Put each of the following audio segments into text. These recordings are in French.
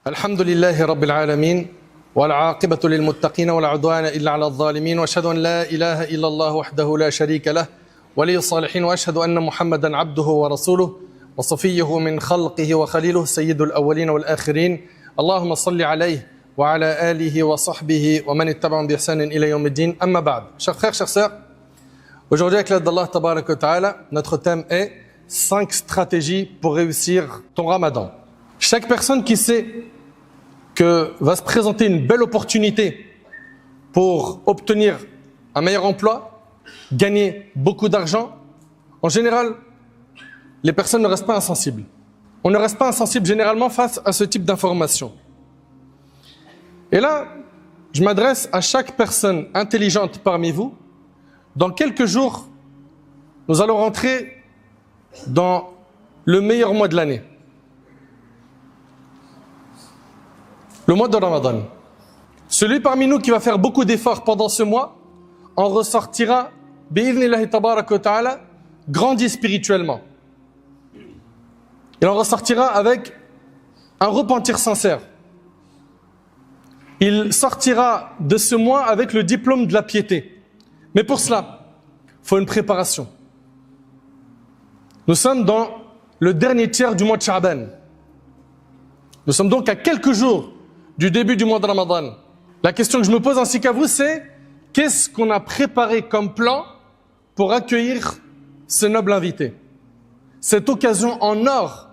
الحمد لله رب العالمين والعاقبة للمتقين ولا عدوان إلا على الظالمين وأشهد أن لا إله إلا الله وحده لا شريك له ولي الصالحين وأشهد أن محمدا عبده ورسوله وصفيه من خلقه وخليله سيد الأولين والآخرين اللهم صل عليه وعلى آله وصحبه ومن اتبعهم بإحسان إلى يوم الدين أما بعد. Chers frères, chères sœurs, aujourd'hui avec l'aide d'Allah Tabarak wa Ta'ala, notre thème est 5 stratégies pour réussir ton Ramadan. Chaque personne qui sait que va se présenter une belle opportunité pour obtenir un meilleur emploi, gagner beaucoup d'argent, en général, les personnes ne restent pas insensibles. On ne reste pas insensible généralement face à ce type d'informations. Et là, je m'adresse à chaque personne intelligente parmi vous. Dans quelques jours, nous allons rentrer dans le meilleur mois de l'année. Le mois de Ramadan. Celui parmi nous qui va faire beaucoup d'efforts pendant ce mois en ressortira, bi'idhnillahi tabarak wa ta'ala, grandi spirituellement. Il en ressortira avec un repentir sincère. Il sortira de ce mois avec le diplôme de la piété. Mais pour cela, il faut une préparation. Nous sommes dans le dernier tiers du mois de Sha'ban. Nous sommes donc à quelques jours du début du mois de Ramadan. La question que je me pose ainsi qu'à vous, c'est qu'est-ce qu'on a préparé comme plan pour accueillir ce noble invité? Cette occasion en or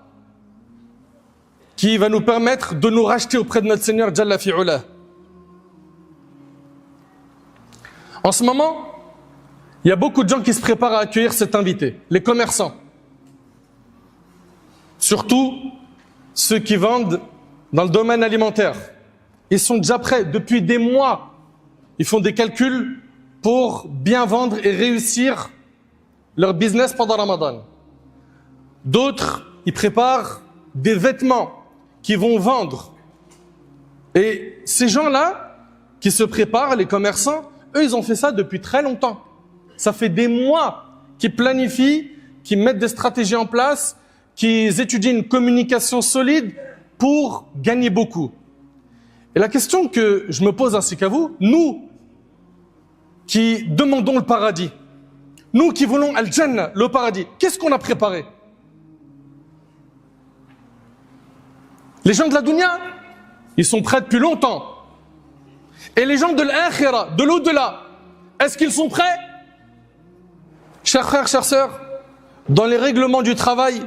qui va nous permettre de nous racheter auprès de notre Seigneur Jalla fi'ula. En ce moment, il y a beaucoup de gens qui se préparent à accueillir cet invité, les commerçants. Surtout ceux qui vendent dans le domaine alimentaire. Ils sont déjà prêts depuis des mois. Ils font des calculs pour bien vendre et réussir leur business pendant Ramadan. D'autres, ils préparent des vêtements qu'ils vont vendre. Et ces gens-là, qui se préparent, les commerçants, eux, ils ont fait ça depuis très longtemps. Ça fait des mois qu'ils planifient, qu'ils mettent des stratégies en place, qu'ils étudient une communication solide pour gagner beaucoup. Et la question que je me pose ainsi qu'à vous, nous qui demandons le paradis, nous qui voulons Al-Jannah, le paradis, qu'est-ce qu'on a préparé? Les gens de la dunya, ils sont prêts depuis longtemps. Et les gens de l'akhira, de l'au-delà, est-ce qu'ils sont prêts? Chers frères, chères sœurs, dans les règlements du travail,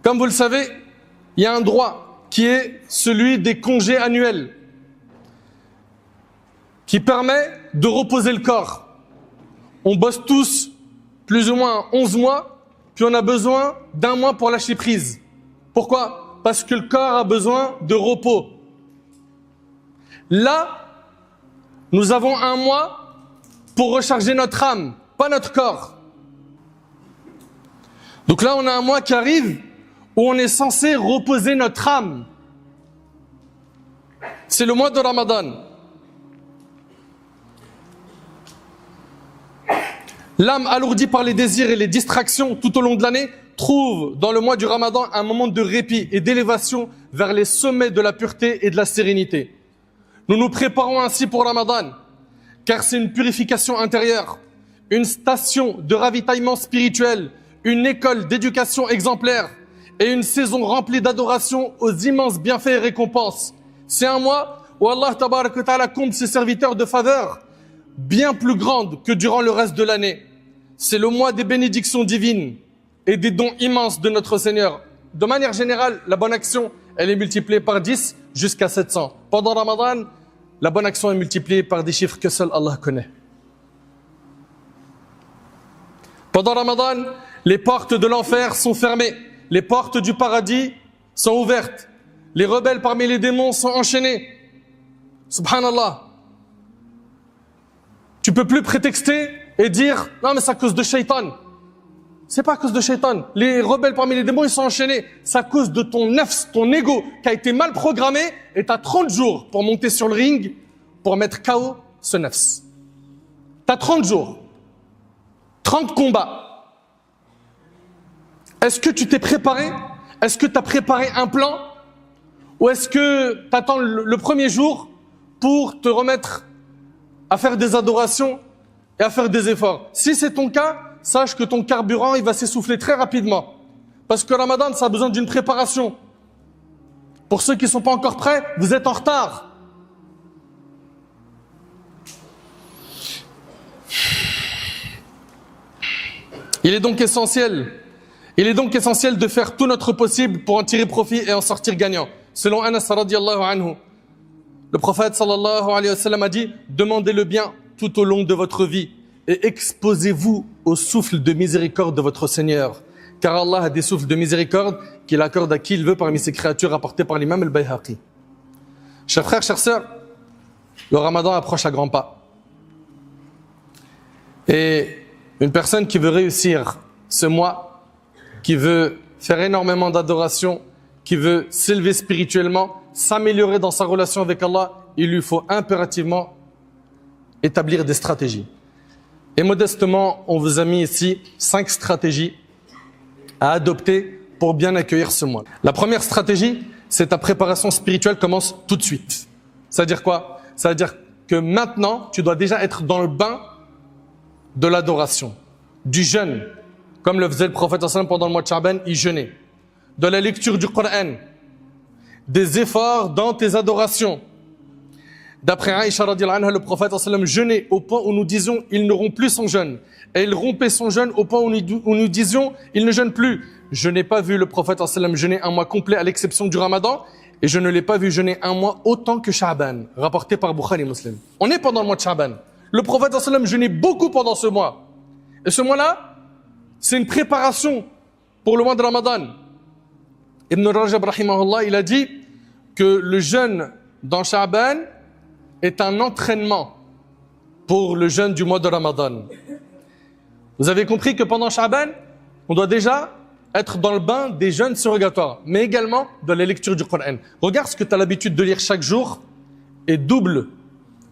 comme vous le savez, il y a un droit qui est celui des congés annuels, qui permet de reposer le corps. On bosse tous plus ou moins 11 mois, puis on a besoin d'un mois pour lâcher prise. Pourquoi? Parce que le corps a besoin de repos. Là, nous avons un mois pour recharger notre âme, pas notre corps. Donc là, on a un mois qui arrive où on est censé reposer notre âme. C'est le mois de Ramadan. L'âme alourdie par les désirs et les distractions tout au long de l'année trouve dans le mois du Ramadan un moment de répit et d'élévation vers les sommets de la pureté et de la sérénité. Nous nous préparons ainsi pour Ramadan, car c'est une purification intérieure, une station de ravitaillement spirituel, une école d'éducation exemplaire et une saison remplie d'adoration aux immenses bienfaits et récompenses. C'est un mois où Allah Tabarak wa Ta'ala comble ses serviteurs de faveurs bien plus grandes que durant le reste de l'année. C'est le mois des bénédictions divines et des dons immenses de notre Seigneur. De manière générale, la bonne action, elle est multipliée par 10 jusqu'à 700. Pendant Ramadan, la bonne action est multipliée par des chiffres que seul Allah connaît. Pendant Ramadan, les portes de l'enfer sont fermées. Les portes du paradis sont ouvertes. Les rebelles parmi les démons sont enchaînés. Subhanallah. Tu peux plus prétexter et dire « Non mais c'est à cause de Shaitan ». C'est pas à cause de Shaitan. Les rebelles parmi les démons, ils sont enchaînés. C'est à cause de ton nafs, ton ego, qui a été mal programmé et tu as 30 jours pour monter sur le ring, pour mettre KO ce nafs. Tu as 30 jours. 30 combats. Est-ce que tu t'es préparé? Est-ce que tu as préparé un plan? Ou est-ce que tu attends le premier jour pour te remettre à faire des adorations et à faire des efforts? Si c'est ton cas, sache que ton carburant il va s'essouffler très rapidement. Parce que Ramadan, ça a besoin d'une préparation. Pour ceux qui ne sont pas encore prêts, vous êtes en retard. Il est donc essentiel de faire tout notre possible pour en tirer profit et en sortir gagnant. Selon Anas radiyallahu anhu, le prophète sallallahu alayhi wa sallam a dit « Demandez le bien tout au long de votre vie et exposez-vous au souffle de miséricorde de votre Seigneur. Car Allah a des souffles de miséricorde qu'il accorde à qui il veut parmi ses créatures rapportées par l'imam al-Bayhaqi. » Chers frères, chères sœurs, le Ramadan approche à grands pas. Et une personne qui veut réussir ce mois, qui veut faire énormément d'adoration, qui veut s'élever spirituellement, s'améliorer dans sa relation avec Allah, il lui faut impérativement établir des stratégies. Et modestement, on vous a mis ici 5 stratégies à adopter pour bien accueillir ce mois. La première stratégie, c'est ta préparation spirituelle commence tout de suite. Ça veut dire quoi? Ça veut dire que maintenant, tu dois déjà être dans le bain de l'adoration, du jeûne, comme le faisait le prophète pendant le mois de Sha'ban, il jeûnait, de la lecture du Coran, des efforts dans tes adorations. D'après Aïcha radhiyallahu anha, le prophète jeûnait au point où nous disions il ne rompt plus son jeûne, et il rompait son jeûne au point où nous disions il ne jeûne plus. Je n'ai pas vu le prophète jeûner un mois complet à l'exception du Ramadan, et je ne l'ai pas vu jeûner un mois autant que Sha'ban, rapporté par Bukhari et Muslim. On est pendant le mois de Sha'ban. Le prophète jeûnait beaucoup pendant ce mois. Et ce mois-là, c'est une préparation pour le mois de Ramadan. Ibn Rajab rahimahullah, il a dit que le jeûne dans Sha'ban est un entraînement pour le jeûne du mois de Ramadan. Vous avez compris que pendant Sha'ban, on doit déjà être dans le bain des jeûnes surrogatoires, mais également de la lecture du Coran. Regarde ce que tu as l'habitude de lire chaque jour et double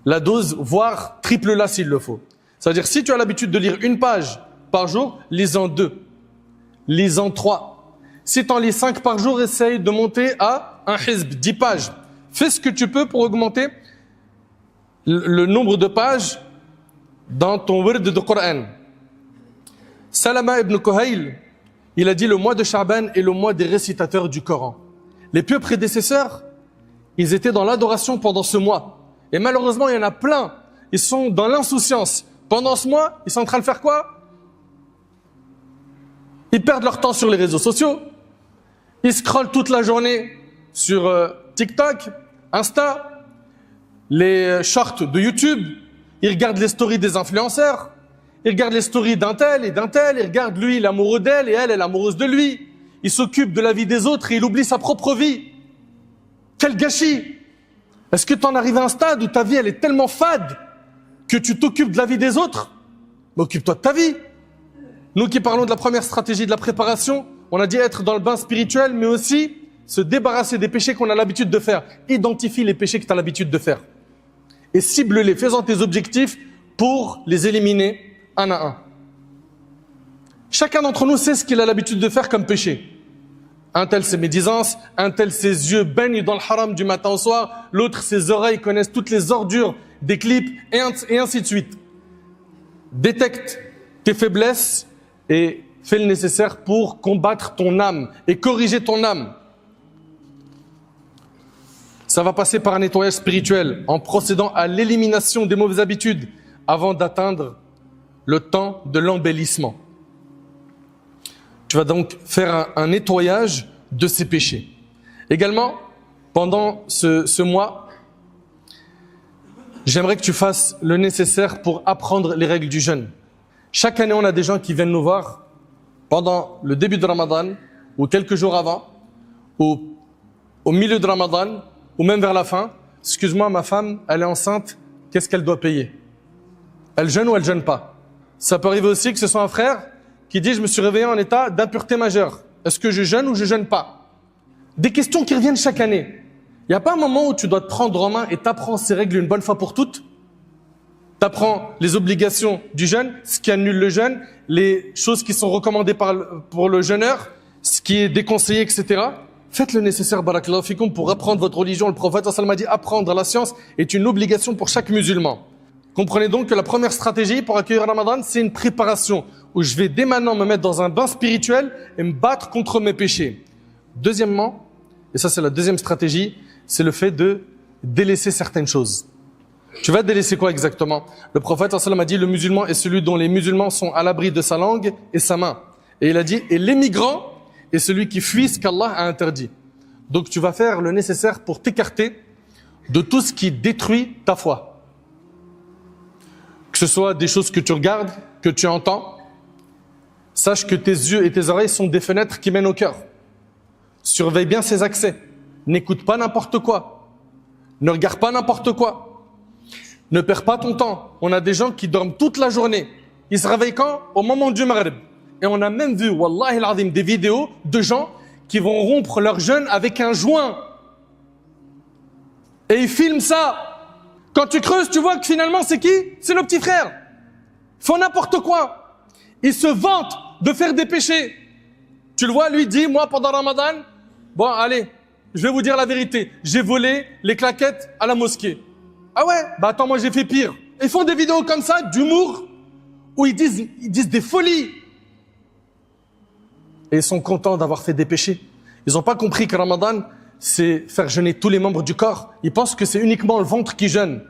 la dose, voire triple-la s'il le faut. C'est-à-dire, si tu as l'habitude de lire une page par jour, lis-en 2, lis-en 3. Si tu en lis 5 par jour, essaye de monter à un hizb, 10 pages. Fais ce que tu peux pour augmenter le nombre de pages dans ton wird de Coran. Salama ibn Kuhayl, il a dit le mois de Sha'ban est le mois des récitateurs du Coran. Les pieux prédécesseurs, ils étaient dans l'adoration pendant ce mois. Et malheureusement, il y en a plein. Ils sont dans l'insouciance. Pendant ce mois, ils sont en train de faire quoi? Ils perdent leur temps sur les réseaux sociaux. Ils scrollent toute la journée sur TikTok, Insta, les shorts de YouTube. Ils regardent les stories des influenceurs. Ils regardent les stories d'un tel et d'un tel. Ils regardent lui, il est amoureux d'elle et elle est amoureuse de lui. Il s'occupe de la vie des autres et il oublie sa propre vie. Quel gâchis! Est-ce que tu en arrives à un stade où ta vie elle est tellement fade que tu t'occupes de la vie des autres? Mais occupe-toi de ta vie. Nous qui parlons de la première stratégie de la préparation, on a dit être dans le bain spirituel, mais aussi se débarrasser des péchés qu'on a l'habitude de faire. Identifie les péchés que tu as l'habitude de faire. Et cible-les, fais-en tes objectifs pour les éliminer un à un. Chacun d'entre nous sait ce qu'il a l'habitude de faire comme péché. Un tel ses médisances, un tel ses yeux baignent dans le haram du matin au soir, l'autre ses oreilles connaissent toutes les ordures des clips et ainsi de suite. Détecte tes faiblesses et fais le nécessaire pour combattre ton âme et corriger ton âme. Ça va passer par un nettoyage spirituel en procédant à l'élimination des mauvaises habitudes avant d'atteindre le temps de l'embellissement. Tu vas donc faire un nettoyage de ces péchés. Également, pendant ce mois, j'aimerais que tu fasses le nécessaire pour apprendre les règles du jeûne. Chaque année, on a des gens qui viennent nous voir pendant le début de Ramadan, ou quelques jours avant, ou au milieu de Ramadan, ou même vers la fin. Excuse-moi, ma femme, elle est enceinte, qu'est-ce qu'elle doit payer? Elle jeûne ou elle jeûne pas? Ça peut arriver aussi que ce soit un frère qui dit « Je me suis réveillé en état d'impureté majeure. Est-ce que je jeûne ou je jeûne pas ?» Des questions qui reviennent chaque année. Il n'y a pas un moment où tu dois te prendre en main et t'apprends ces règles une bonne fois pour toutes? T'apprends les obligations du jeûne, ce qui annule le jeûne, les choses qui sont recommandées pour le jeûneur, ce qui est déconseillé, etc. Faites le nécessaire, barakallahu fikoum, pour apprendre votre religion. Le prophète sallallahu alayhi wa sallam a dit, apprendre la science est une obligation pour chaque musulman. Comprenez donc que la première stratégie pour accueillir Ramadan, c'est une préparation où je vais dès maintenant me mettre dans un bain spirituel et me battre contre mes péchés. Deuxièmement, et ça c'est la deuxième stratégie, c'est le fait de délaisser certaines choses. Tu vas délaisser quoi exactement? Le prophète sallallahu alayhi wa sallam a dit, le musulman est celui dont les musulmans sont à l'abri de sa langue et sa main. Et il a dit, et l'émigrant est celui qui fuit ce qu'Allah a interdit. Donc tu vas faire le nécessaire pour t'écarter de tout ce qui détruit ta foi. Que ce soit des choses que tu regardes, que tu entends, sache que tes yeux et tes oreilles sont des fenêtres qui mènent au cœur. Surveille bien ses accès. N'écoute pas n'importe quoi. Ne regarde pas n'importe quoi. Ne perds pas ton temps. On a des gens qui dorment toute la journée. Ils se réveillent quand? Au moment du Maghrib. Et on a même vu, wallahi al-azim, des vidéos de gens qui vont rompre leur jeûne avec un joint. Et ils filment ça. Quand tu creuses, tu vois que finalement, c'est qui? C'est nos petits frères. Ils font n'importe quoi. Ils se vantent de faire des péchés. Tu le vois, lui dit, moi, pendant Ramadan, bon, allez, je vais vous dire la vérité. J'ai volé les claquettes à la mosquée. Ah ouais? Bah attends, moi, j'ai fait pire. Ils font des vidéos comme ça, d'humour, où ils disent des folies. Et ils sont contents d'avoir fait des péchés. Ils n'ont pas compris que Ramadan, c'est faire jeûner tous les membres du corps. Ils pensent que c'est uniquement le ventre qui jeûne.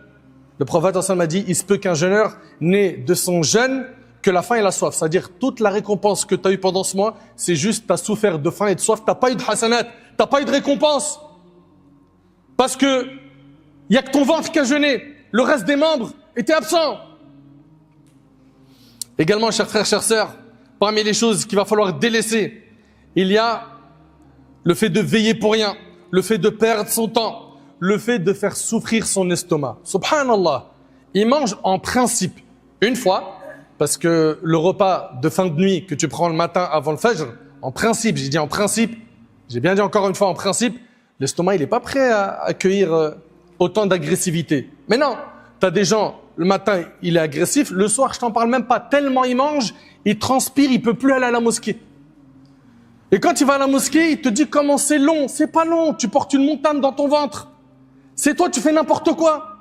Le prophète sallallahu alayhi wa sallam a dit, il se peut qu'un jeûneur n'ait de son jeûne que la faim et la soif. C'est-à-dire, toute la récompense que tu as eue pendant ce mois, c'est juste, tu as souffert de faim et de soif, tu n'as pas eu de hasanat, tu n'as pas eu de récompense. Parce que, il n'y a que ton ventre qui a jeûné. Le reste des membres étaient absents. Également, chers frères, chères sœurs, parmi les choses qu'il va falloir délaisser, il y a le fait de veiller pour rien, le fait de perdre son temps, le fait de faire souffrir son estomac. Subhanallah, il mange en principe une fois, parce que le repas de fin de nuit que tu prends le matin avant le fajr, en principe, j'ai dit en principe, j'ai bien dit encore une fois en principe, l'estomac il n'est pas prêt à accueillir autant d'agressivité. Mais non, tu as des gens, le matin il est agressif, le soir je t'en parle même pas, tellement il mange, il transpire, il peut plus aller à la mosquée. Et quand il va à la mosquée, il te dit comment c'est long. C'est pas long, tu portes une montagne dans ton ventre. C'est toi, tu fais n'importe quoi.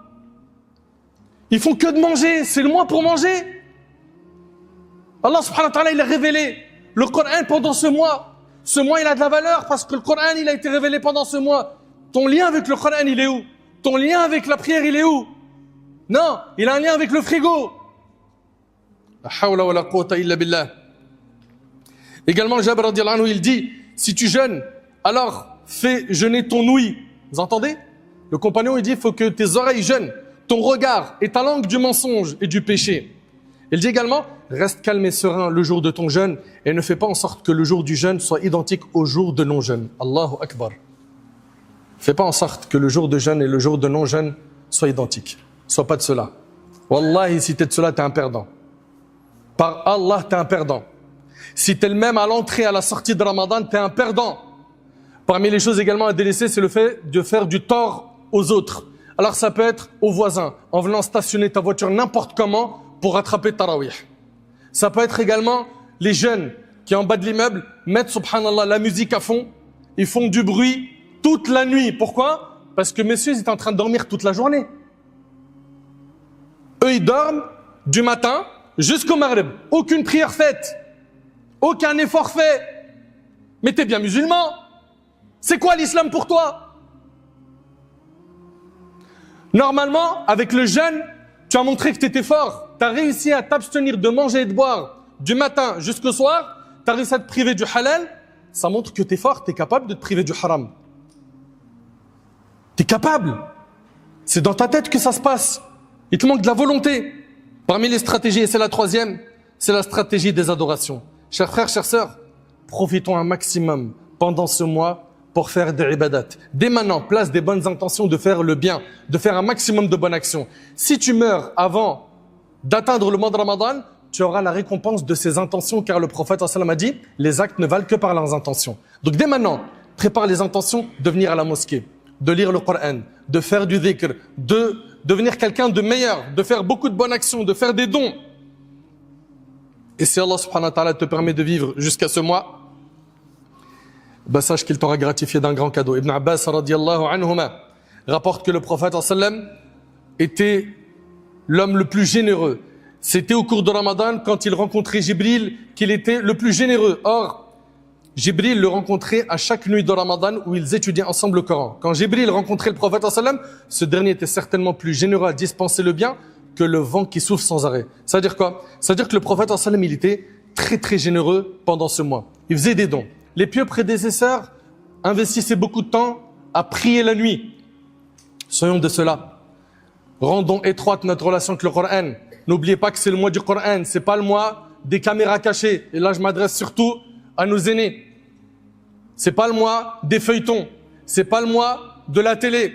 Ils font que de manger, c'est le mois pour manger. Allah subhanahu wa ta'ala, il a révélé le Coran pendant ce mois. Ce mois, il a de la valeur parce que le Coran, il a été révélé pendant ce mois. Ton lien avec le Coran, il est où? Ton lien avec la prière, il est où? Non, il a un lien avec le frigo. La hawla wa la quwwata illa billah. Également, Jabir radiyallahu anhu, il dit, si tu jeûnes, alors fais jeûner ton ouïe. Vous entendez? Le compagnon, il dit, il faut que tes oreilles jeûnent, ton regard et ta langue du mensonge et du péché. Il dit également, reste calme et serein le jour de ton jeûne et ne fais pas en sorte que le jour du jeûne soit identique au jour de non-jeûne. Allahu Akbar. Fais pas en sorte que le jour de jeûne et le jour de non-jeûne soient identiques. Sois pas de cela. Wallahi, si t'es de cela, t'es un perdant. Par Allah, t'es un perdant. Si t'es le même à l'entrée, à la sortie de Ramadan, t'es un perdant. Parmi les choses également à délaisser, c'est le fait de faire du tort aux autres. Alors ça peut être aux voisins, en venant stationner ta voiture n'importe comment pour rattraper Tarawih. Ça peut être également les jeunes qui en bas de l'immeuble mettent, subhanallah, la musique à fond. Ils font du bruit toute la nuit. Pourquoi? Parce que messieurs, ils étaient en train de dormir toute la journée. Eux, ils dorment du matin jusqu'au Maghrib. Aucune prière faite. Aucun effort fait. Mais t'es bien musulman. C'est quoi l'islam pour toi? Normalement, avec le jeûne, tu as montré que tu étais fort. Tu as réussi à t'abstenir de manger et de boire du matin jusqu'au soir. Tu as réussi à te priver du halal. Ça montre que tu es fort, tu es capable de te priver du haram. Tu es capable. C'est dans ta tête que ça se passe. Il te manque de la volonté. Parmi les stratégies, et c'est la troisième, c'est la stratégie des adorations. Chers frères, chères sœurs, profitons un maximum pendant ce mois pour faire des ibadat. Dès maintenant, place des bonnes intentions de faire le bien, de faire un maximum de bonnes actions. Si tu meurs avant d'atteindre le mois de Ramadan, tu auras la récompense de ces intentions, car le prophète sallallahu alayhi wa sallam a dit, les actes ne valent que par leurs intentions. Donc dès maintenant, prépare les intentions de venir à la mosquée, de lire le Coran, de faire du dhikr, de devenir quelqu'un de meilleur, de faire beaucoup de bonnes actions, de faire des dons. Et si Allah subhanahu wa ta'ala te permet de vivre jusqu'à ce mois, sache qu'il t'aura gratifié d'un grand cadeau. Ibn Abbas radiyallahu anhuma rapporte que le prophète sallam était l'homme le plus généreux. C'était au cours de Ramadan, quand il rencontrait Jibril, qu'il était le plus généreux. Or, Jibril le rencontrait à chaque nuit de Ramadan où ils étudiaient ensemble le Coran. Quand Jibril rencontrait le prophète sallam, ce dernier était certainement plus généreux à dispenser le bien que le vent qui souffle sans arrêt. Ça veut dire quoi? Ça veut dire que le prophète sallam, il était très très généreux pendant ce mois. Il faisait des dons. Les pieux prédécesseurs investissaient beaucoup de temps à prier la nuit. Soyons de cela. Rendons étroite notre relation avec le Coran. N'oubliez pas que c'est le mois du Coran, c'est pas le mois des caméras cachées. Et là, je m'adresse surtout à nos aînés. C'est pas le mois des feuilletons. C'est pas le mois de la télé.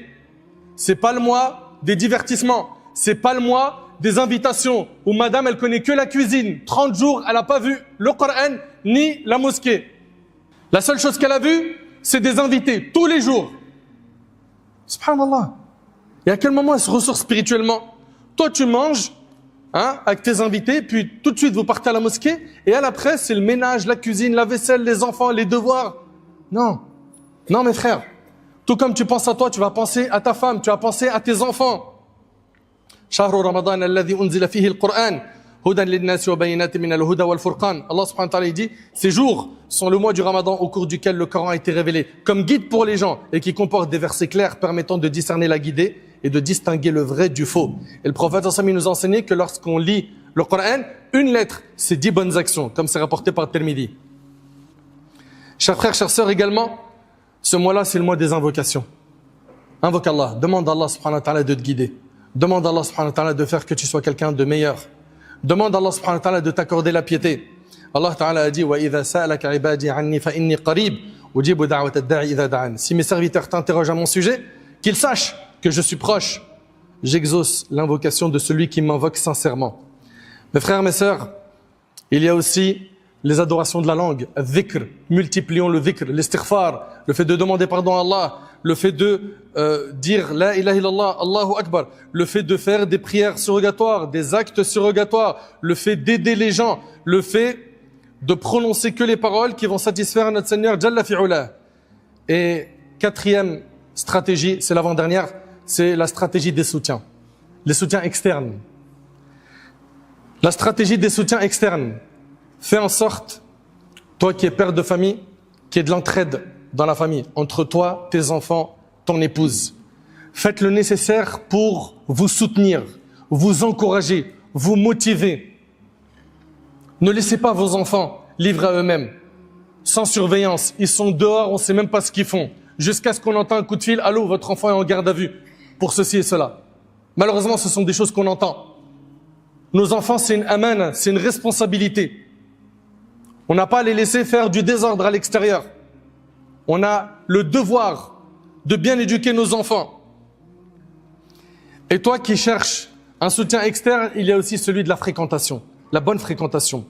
C'est pas le mois des divertissements. C'est pas le mois des invitations où madame, elle connaît que la cuisine. 30 jours, elle n'a pas vu le Coran ni la mosquée. La seule chose qu'elle a vue, c'est des invités tous les jours. Subhanallah. Et à quel moment elle se ressource spirituellement? Toi, tu manges avec tes invités, puis tout de suite vous partez à la mosquée, et elle après c'est le ménage, la cuisine, la vaisselle, les enfants, les devoirs. Non, non mes frères. Tout comme tu penses à toi, tu vas penser à ta femme, tu vas penser à tes enfants. Shahru Ramadan alladhi unzila fihi al-Qur'an hudan lin-nas wa bayyinatin min al-huda wal-furqan. Allah subhanahu wa ta'ala dit, ces jours sont le mois du Ramadan au cours duquel le Coran a été révélé comme guide pour les gens et qui comporte des versets clairs permettant de discerner la guidée et de distinguer le vrai du faux. Et le prophète sallallahu nous a enseigné que lorsqu'on lit le Coran, une lettre, c'est 10 bonnes actions, comme c'est rapporté par Tirmidhi. Chers frères, chères sœurs également, ce mois-là, c'est le mois des invocations. Invoque Allah, demande à Allah subhanahu wa ta'ala de te guider. Demande à Allah subhanahu wa ta'ala de faire que tu sois quelqu'un de meilleur. Demande à Allah subhanahu wa ta'ala de t'accorder la piété. Allah ta'ala a dit وَإِذَا سَأَلَكَ عِبَادِي عَنِّي فَإِنِّي قَرِيبٌ أُجِيبُ دَعْوَةَ الدَّاعِ إِذَا دَعَانِ. Si mes serviteurs t'interrogent à mon sujet, qu'ils sachent que je suis proche. J'exauce l'invocation de celui qui m'invoque sincèrement. Mes frères, mes sœurs, il y a aussi les adorations de la langue, al-dhikr, multiplions le dhikr, l'istighfar, le fait de demander pardon à Allah, le fait de dire la ilaha illallah, Allahu Akbar, le fait de faire des prières surrogatoires, des actes surrogatoires, le fait d'aider les gens, le fait de prononcer que les paroles qui vont satisfaire notre Seigneur Jalla fi'ula. Et quatrième stratégie, c'est l'avant-dernière, c'est la stratégie des soutiens, les soutiens externes. La stratégie des soutiens externes. Fais en sorte, toi qui es père de famille, qu'il y ait de l'entraide dans la famille, entre toi, tes enfants, ton épouse. Faites le nécessaire pour vous soutenir, vous encourager, vous motiver. Ne laissez pas vos enfants livrés à eux-mêmes, sans surveillance. Ils sont dehors, on ne sait même pas ce qu'ils font. Jusqu'à ce qu'on entende un coup de fil, allô, votre enfant est en garde à vue pour ceci et cela. Malheureusement, ce sont des choses qu'on entend. Nos enfants, c'est une amana, c'est une responsabilité. On n'a pas à les laisser faire du désordre à l'extérieur. On a le devoir de bien éduquer nos enfants. Et toi qui cherches un soutien externe, il y a aussi celui de la fréquentation, la bonne fréquentation.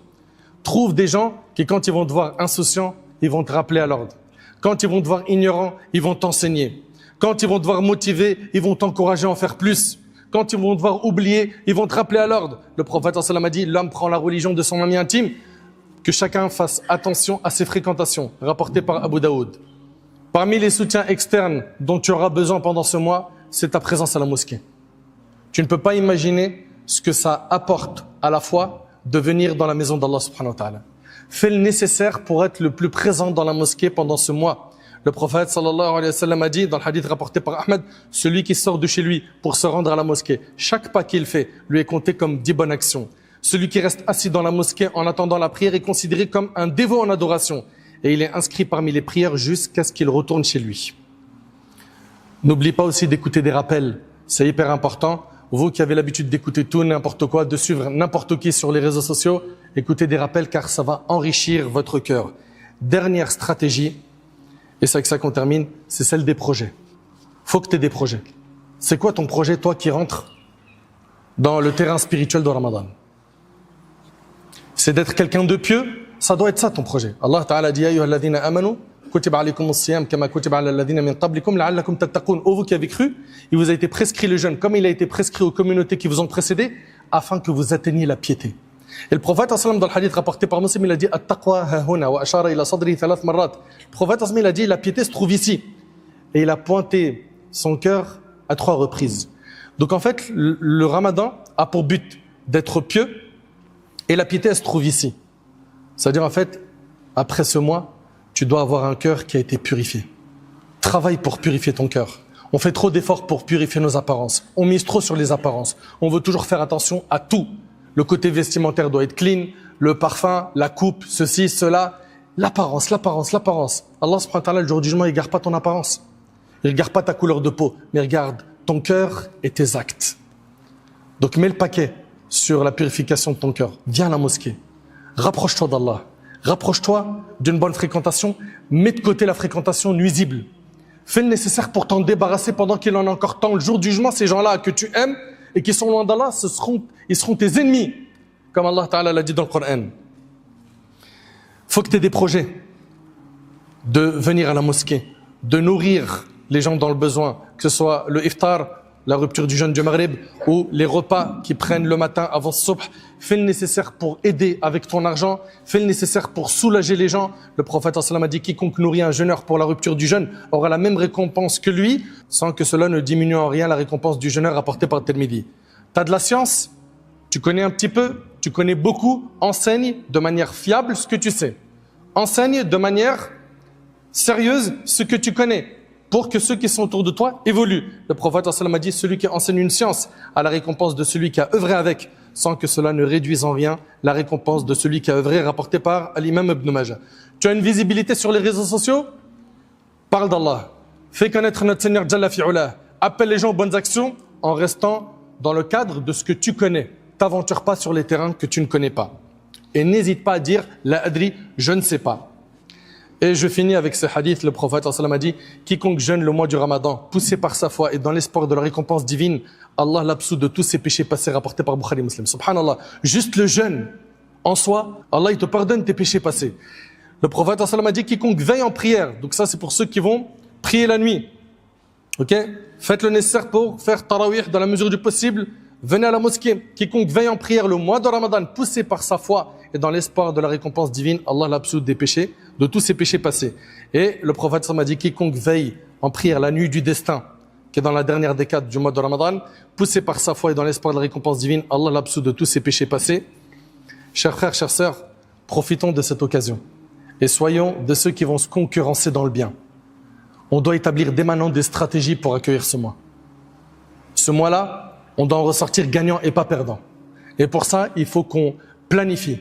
Trouve des gens qui, quand ils vont te voir insouciant, ils vont te rappeler à l'ordre. Quand ils vont te voir ignorant, ils vont t'enseigner. Quand ils vont te voir motivé, ils vont t'encourager à en faire plus. Quand ils vont te voir oublier, ils vont te rappeler à l'ordre. Le prophète sallallahu alayhi wa sallam a dit, l'homme prend la religion de son ami intime. Que chacun fasse attention à ses fréquentations, rapporté par Abu Daoud. Parmi les soutiens externes dont tu auras besoin pendant ce mois, c'est ta présence à la mosquée. Tu ne peux pas imaginer ce que ça apporte à la foi de venir dans la maison d'Allah subhanahu wa ta'ala. Fais le nécessaire pour être le plus présent dans la mosquée pendant ce mois. Le prophète sallallahu alayhi wa sallam a dit dans le hadith rapporté par Ahmed, celui qui sort de chez lui pour se rendre à la mosquée, chaque pas qu'il fait lui est compté comme 10 bonnes actions. Celui qui reste assis dans la mosquée en attendant la prière est considéré comme un dévot en adoration. Et il est inscrit parmi les prières jusqu'à ce qu'il retourne chez lui. N'oublie pas aussi d'écouter des rappels. C'est hyper important. Vous qui avez l'habitude d'écouter tout, n'importe quoi, de suivre n'importe qui sur les réseaux sociaux, écoutez des rappels car ça va enrichir votre cœur. Dernière stratégie, et c'est avec ça qu'on termine, c'est celle des projets. Faut que tu aies des projets. C'est quoi ton projet, toi qui rentres dans le terrain spirituel de Ramadan? C'est d'être quelqu'un de pieux, ça doit être ça ton projet. Allah Ta'ala dit ayyuha alladhina amanu kutiba alaykum as-siyam kama kutiba ala alladhina min qablikum la'allakum tattaqun. Ô vous qui avez cru, il vous a été prescrit le jeûne comme il a été prescrit aux communautés qui vous ont précédé afin que vous atteigniez la piété. Et le prophète sallam dans le hadith rapporté par Muslim, il a dit At-taqwa hahuna wa ashara ila sadri thalath marrat. Le prophète sallam il a dit la piété se trouve ici. Et il a pointé son cœur à 3 reprises. Donc en fait, le ramadan a pour but d'être pieux et la piété elle se trouve ici. C'est-à-dire en fait, après ce mois, tu dois avoir un cœur qui a été purifié. Travaille pour purifier ton cœur. On fait trop d'efforts pour purifier nos apparences. On mise trop sur les apparences. On veut toujours faire attention à tout. Le côté vestimentaire doit être clean, le parfum, la coupe, ceci, cela. L'apparence, l'apparence, l'apparence. Allah subhanahu wa ta'ala, le jour du jugement, il ne regarde pas ton apparence. Il ne regarde pas ta couleur de peau, mais il regarde ton cœur et tes actes. Donc mets le paquet sur la purification de ton cœur. Viens à la mosquée. Rapproche-toi d'Allah. Rapproche-toi d'une bonne fréquentation. Mets de côté la fréquentation nuisible. Fais le nécessaire pour t'en débarrasser pendant qu'il en a encore temps. Le jour du jugement, ces gens-là que tu aimes et qui sont loin d'Allah, ils seront tes ennemis. Comme Allah Ta'ala l'a dit dans le Coran. Faut que tu aies des projets de venir à la mosquée, de nourrir les gens dans le besoin, que ce soit le iftar, la rupture du jeûne du Maghrib, ou les repas qu'ils prennent le matin avant ce subh. Fais le nécessaire pour aider avec ton argent, fais le nécessaire pour soulager les gens. Le prophète sallam a dit quiconque nourrit un jeûneur pour la rupture du jeûne aura la même récompense que lui, sans que cela ne diminue en rien la récompense du jeûneur rapportée par Tirmidhi. Tu as de la science, tu connais un petit peu, tu connais beaucoup, enseigne de manière fiable ce que tu sais. Enseigne de manière sérieuse ce que tu connais, pour que ceux qui sont autour de toi évoluent. Le prophète sallam a dit, celui qui enseigne une science a la récompense de celui qui a œuvré avec, sans que cela ne réduise en rien la récompense de celui qui a œuvré, rapporté par l'imam Ibn Majah. Tu as une visibilité sur les réseaux sociaux? Parle d'Allah. Fais connaître notre Seigneur Jalla fi'ula. Appelle les gens aux bonnes actions en restant dans le cadre de ce que tu connais. T'aventure pas sur les terrains que tu ne connais pas. Et n'hésite pas à dire, la adri, je ne sais pas. Et je finis avec ce hadith, le prophète sallam a dit quiconque jeûne le mois du Ramadan, poussé par sa foi et dans l'espoir de la récompense divine, Allah l'absout de tous ses péchés passés, rapportés par Bukhari Muslim. Subhanallah, juste le jeûne en soi, Allah il te pardonne tes péchés passés. Le prophète sallam a dit quiconque veille en prière, donc ça c'est pour ceux qui vont prier la nuit. Ok, faites le nécessaire pour faire tarawih dans la mesure du possible. Venez à la mosquée. Quiconque veille en prière le mois de Ramadan, poussé par sa foi et dans l'espoir de la récompense divine, Allah l'absout des péchés, de tous ses péchés passés. Et le prophète sallam a dit quiconque veille en prière la nuit du destin, qui est dans la dernière décade du mois de Ramadan, poussé par sa foi et dans l'espoir de la récompense divine, Allah l'absout de tous ses péchés passés. Chers frères, chères sœurs, profitons de cette occasion et soyons de ceux qui vont se concurrencer dans le bien. On doit établir dès maintenant des stratégies pour accueillir ce mois. Ce mois-là, on doit en ressortir gagnant et pas perdant. Et pour ça, il faut qu'on planifie,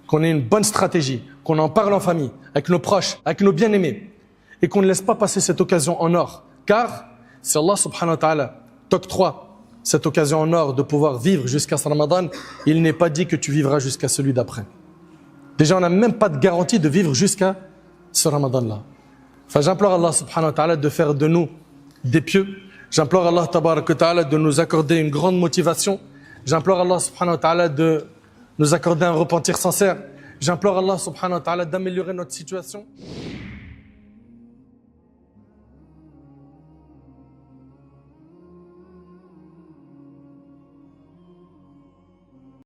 qu'on ait une bonne stratégie, qu'on en parle en famille, avec nos proches, avec nos bien-aimés, et qu'on ne laisse pas passer cette occasion en or. Car si Allah subhanahu wa ta'ala t'octroie cette occasion en or de pouvoir vivre jusqu'à ce Ramadan, il n'est pas dit que tu vivras jusqu'à celui d'après. Déjà, on n'a même pas de garantie de vivre jusqu'à ce Ramadan-là. Enfin, j'implore Allah subhanahu wa ta'ala de faire de nous des pieux. J'implore Allah tabarak wa ta'ala de nous accorder une grande motivation. J'implore Allah subhanahu wa ta'ala de nous accorder un repentir sincère. J'implore Allah subhanahu wa ta'ala d'améliorer notre situation.